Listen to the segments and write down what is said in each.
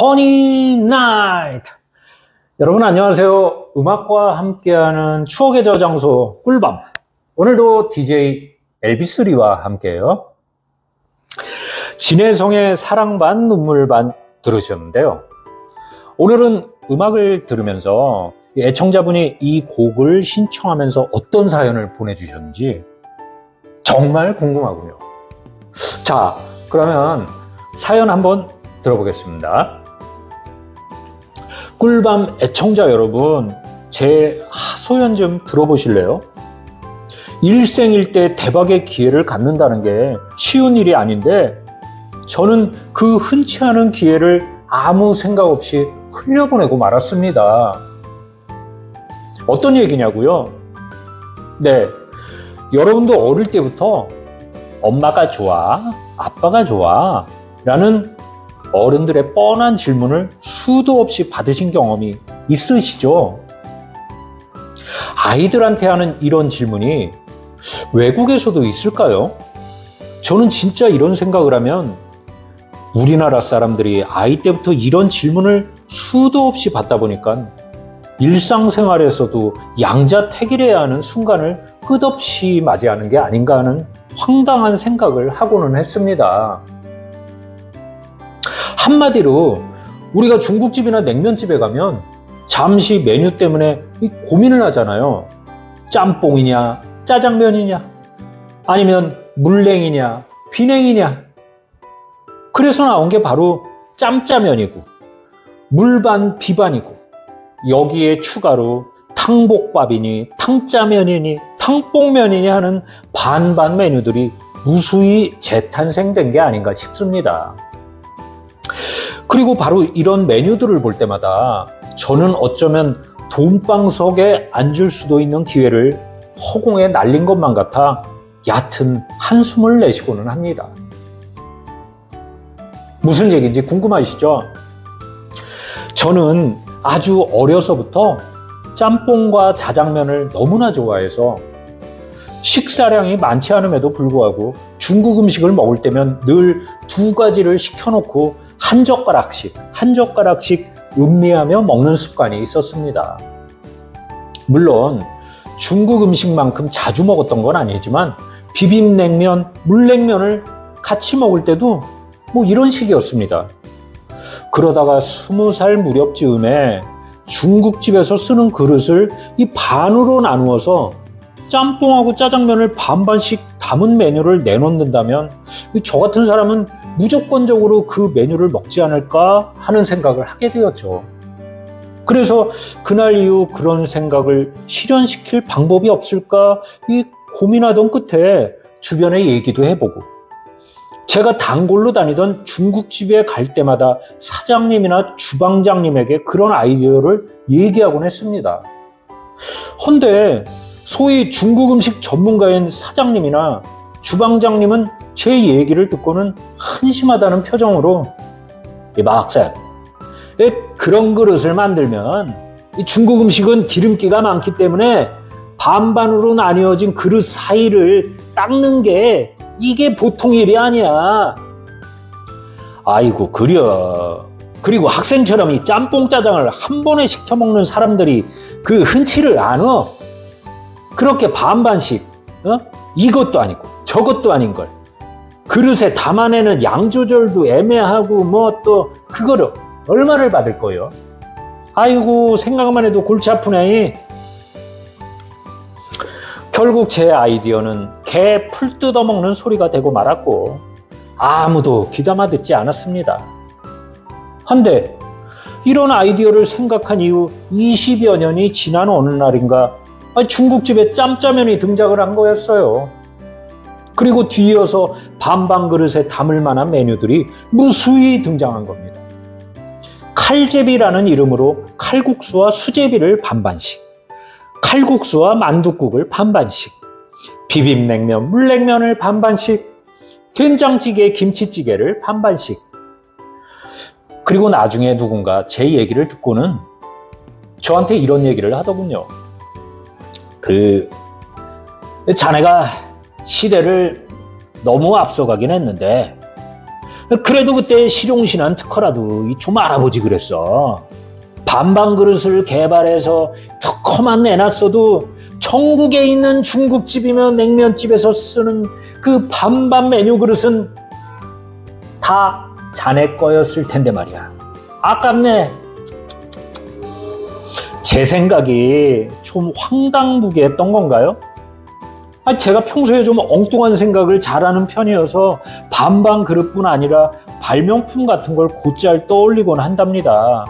허니 나이트. 여러분 안녕하세요. 음악과 함께하는 추억의 저장소 꿀밤. 오늘도 DJ 엘비스리와 함께해요. 진혜성의 사랑 반 눈물 반 들으셨는데요. 오늘은 음악을 들으면서 애청자분이 이 곡을 신청하면서 어떤 사연을 보내주셨는지 정말 궁금하군요. 자, 그러면 사연 한번 들어보겠습니다. 꿀밤 애청자 여러분, 제 하소연 좀 들어보실래요? 일생일대 대박의 기회를 갖는다는 게 쉬운 일이 아닌데 저는 그 흔치 않은 기회를 아무 생각 없이 흘려보내고 말았습니다. 어떤 얘기냐고요? 네, 여러분도 어릴 때부터 엄마가 좋아, 아빠가 좋아 라는 어른들의 뻔한 질문을 수도 없이 받으신 경험이 있으시죠? 아이들한테 하는 이런 질문이 외국에서도 있을까요? 저는 진짜 이런 생각을 하면 우리나라 사람들이 아이 때부터 이런 질문을 수도 없이 받다 보니까 일상생활에서도 양자택일해야 하는 순간을 끝없이 맞이하는 게 아닌가 하는 황당한 생각을 하고는 했습니다. 한마디로 우리가 중국집이나 냉면집에 가면 잠시 메뉴 때문에 고민을 하잖아요. 짬뽕이냐 짜장면이냐 아니면 물냉이냐 비냉이냐. 그래서 나온 게 바로 짬짜면이고 물반 비반이고 여기에 추가로 탕복밥이니 탕짜면이니 탕뽕면이니 하는 반반 메뉴들이 무수히 재탄생된 게 아닌가 싶습니다. 그리고 바로 이런 메뉴들을 볼 때마다 저는 어쩌면 돈방석에 앉을 수도 있는 기회를 허공에 날린 것만 같아 얕은 한숨을 내쉬고는 합니다. 무슨 얘기인지 궁금하시죠? 저는 아주 어려서부터 짬뽕과 자장면을 너무나 좋아해서 식사량이 많지 않음에도 불구하고 중국 음식을 먹을 때면 늘 두 가지를 시켜놓고 한 젓가락씩 음미하며 먹는 습관이 있었습니다. 물론 중국 음식만큼 자주 먹었던 건 아니지만 비빔냉면, 물냉면을 같이 먹을 때도 뭐 이런 식이었습니다. 그러다가 20살 무렵쯤에 중국집에서 쓰는 그릇을 이 반으로 나누어서 짬뽕하고 짜장면을 반반씩 담은 메뉴를 내놓는다면 저 같은 사람은 무조건적으로 그 메뉴를 먹지 않을까 하는 생각을 하게 되었죠. 그래서 그날 이후 그런 생각을 실현시킬 방법이 없을까 고민하던 끝에 주변에 얘기도 해보고 제가 단골로 다니던 중국집에 갈 때마다 사장님이나 주방장님에게 그런 아이디어를 얘기하곤 했습니다. 헌데 소위 중국 음식 전문가인 사장님이나 주방장님은 제 얘기를 듣고는 한심하다는 표정으로 박사, 그런 그릇을 만들면 이 중국 음식은 기름기가 많기 때문에 반반으로 나뉘어진 그릇 사이를 닦는 게 이게 보통 일이 아니야. 아이고 그려. 그리고 학생처럼 이 짬뽕 짜장을 한 번에 시켜 먹는 사람들이 그 흔치를 않어. 그렇게 반반씩 이것도 아니고 저것도 아닌 걸 그릇에 담아내는 양 조절도 애매하고 뭐 또 그거를 얼마를 받을 거예요? 아이고 생각만 해도 골치 아프네. 결국 제 아이디어는 개 풀 뜯어먹는 소리가 되고 말았고 아무도 귀담아 듣지 않았습니다. 한데 이런 아이디어를 생각한 이후 20여 년이 지난 어느 날인가 중국집에 짬짜면이 등장을 한 거였어요. 그리고 뒤이어서 반반 그릇에 담을 만한 메뉴들이 무수히 등장한 겁니다. 칼제비라는 이름으로 칼국수와 수제비를 반반씩, 칼국수와 만둣국을 반반씩, 비빔냉면, 물냉면을 반반씩, 된장찌개, 김치찌개를 반반씩. 그리고 나중에 누군가 제 얘기를 듣고는 저한테 이런 얘기를 하더군요. 자네가 시대를 너무 앞서가긴 했는데 그래도 그때 실용신한 특허라도 좀 알아보지 그랬어. 반반 그릇을 개발해서 특허만 내놨어도 전국에 있는 중국집이며 냉면집에서 쓰는 그 반반 메뉴 그릇은 다 자네 거였을 텐데 말이야. 아깝네. 제 생각이 좀 황당무계했던 건가요? 제가 평소에 좀 엉뚱한 생각을 잘하는 편이어서 반반 그릇뿐 아니라 발명품 같은 걸 곧잘 떠올리곤 한답니다.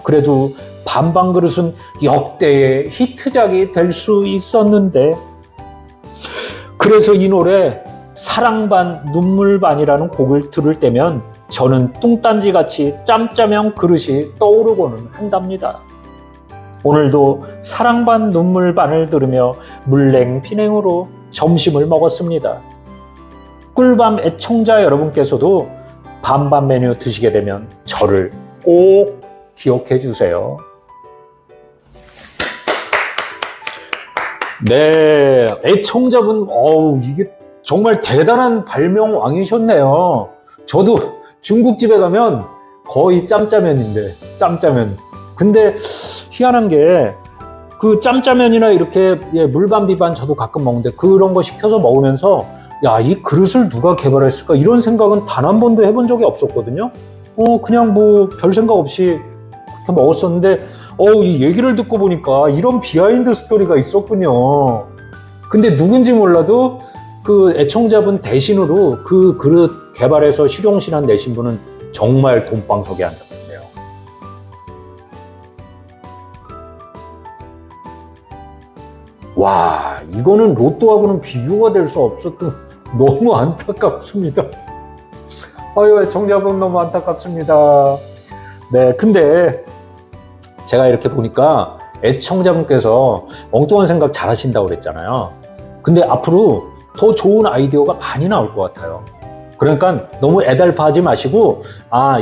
그래도 반반 그릇은 역대의 히트작이 될 수 있었는데, 그래서 이 노래 사랑 반 눈물 반이라는 곡을 들을 때면 저는 뚱딴지같이 짬짜면 그릇이 떠오르고는 한답니다. 오늘도 사랑 반 눈물 반을 들으며 물냉 비냉으로 점심을 먹었습니다. 꿀밤 애청자 여러분께서도 반반 메뉴 드시게 되면 저를 꼭 기억해 주세요. 네, 애청자분, 이게 정말 대단한 발명왕이셨네요. 저도 중국집에 가면 거의 짬짜면인데, 짬짜면. 근데 희한한 게 그 짬짜면이나 이렇게 물반 비반 저도 가끔 먹는데 그런 거 시켜서 먹으면서 야, 이 그릇을 누가 개발했을까 이런 생각은 단 한 번도 해본 적이 없었거든요. 그냥 뭐 별 생각 없이 그렇게 먹었었는데 이 얘기를 듣고 보니까 이런 비하인드 스토리가 있었군요. 근데 누군지 몰라도 그 애청자분 대신으로 그 그릇 개발해서 실용신안 내신 분은 정말 돈방석에 앉았거든요. 와, 이거는 로또하고는 비교가 될 수 없었던, 너무 안타깝습니다. 아유, 애청자분 너무 안타깝습니다. 네, 근데 제가 이렇게 보니까 애청자분께서 엉뚱한 생각 잘 하신다고 그랬잖아요. 근데 앞으로 더 좋은 아이디어가 많이 나올 것 같아요. 그러니까 너무 애달파하지 마시고,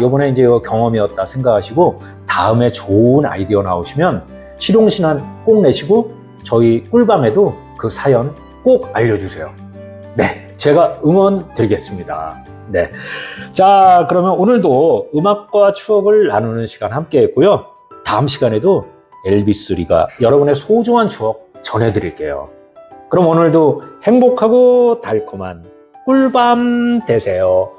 요번에 이제 경험이었다 생각하시고, 다음에 좋은 아이디어 나오시면 실용신안 꼭 내시고, 저희 꿀밤에도 그 사연 꼭 알려주세요. 네, 제가 응원 드리겠습니다. 네. 자, 그러면 오늘도 음악과 추억을 나누는 시간 함께 했고요. 다음 시간에도 엘비스3가 여러분의 소중한 추억 전해드릴게요. 그럼 오늘도 행복하고 달콤한 꿀밤 되세요.